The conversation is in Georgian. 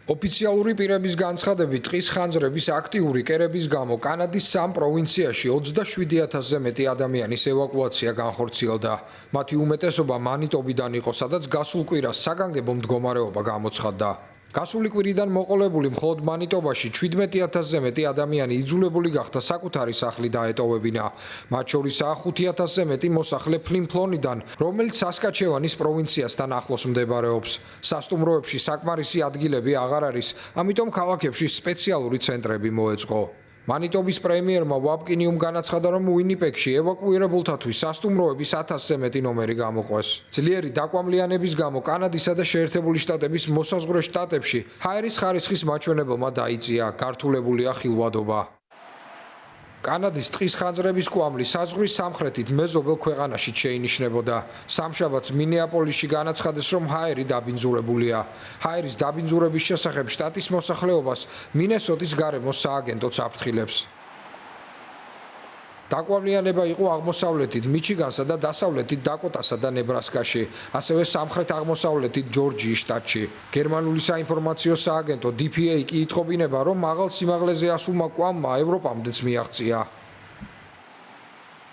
ოფიციალური პირების განცხადებით, ტყის ხანძრების აქტიური კერების გამო კანადის 3 პროვინციაში 27,000-ზე მეტი ადამიანის ევაკუაცია განხორციელდა. მათი უმეტესობა მანიტობიდან იყო, სადაც გასულ კვირას საგანგებო მდგომარეობა გამოცხადდა. გასული კვირიდან მოყოლებული მხოლოდ მანიტობაში 17,000-ზე მეტი ადამიანი იძულებული გახდა საკუთარი სახლი დაეტოვებინა. მათ შორისაა 5,000-ზე მეტი მოსახლე ფლინ-ფლონიდან, რომელიც სასკაჩევანის პროვინციასთან ახლოს მდებარეობს. სასტუმროებში საკმარისი ადგილები აღარ არის, ამიტომ ქალაქებში სპეციალური ცენტრები მოეწყო. მანიტობის პრემიერმა ვაპკინიუმ განაცხადა, რომ უინიპეგში ევაკუირებულთათვის სასტუმროების 1000-ზე მეტი ნომერი გამოყვეს. ძლიერი დაკვამლიანების გამო კანადისა და შეერთებული შტატების მოსაზღვრე შტატებში ჰაერის ხარისხის მაჩვენებელმა დაიწია, გართულებულია ხილვადობა. კანადის ტყის ხანძრების კვამლი საზღვრის სამხრეთით მეზობელ ქვეყანაში შეინიშნებოდა. სამშაბათს მინეაპოლისში განაცხადეს, რომ ჰაერი დაბინძურებულია. ჰაერის დაბინძურების შესახებ შტატის მოსახლეობას მინესოტის გარემოს სააგენტოც აფრთხილებს. დაკვამლიანება იყო აღმოსავლეთით მიჩიგანსა და დასავლეთით დაკოტასა და ნებრასკაში, ასევე სამხრეთ-აღმოსავლეთით ჯორჯიის შტატში. გერმანული საინფორმაციო სააგენტო DPA კი ითხოვინება, რომ მაღალ სიმაღლეზე ასულმა კვამმა ევროპამდეც მიაღწია.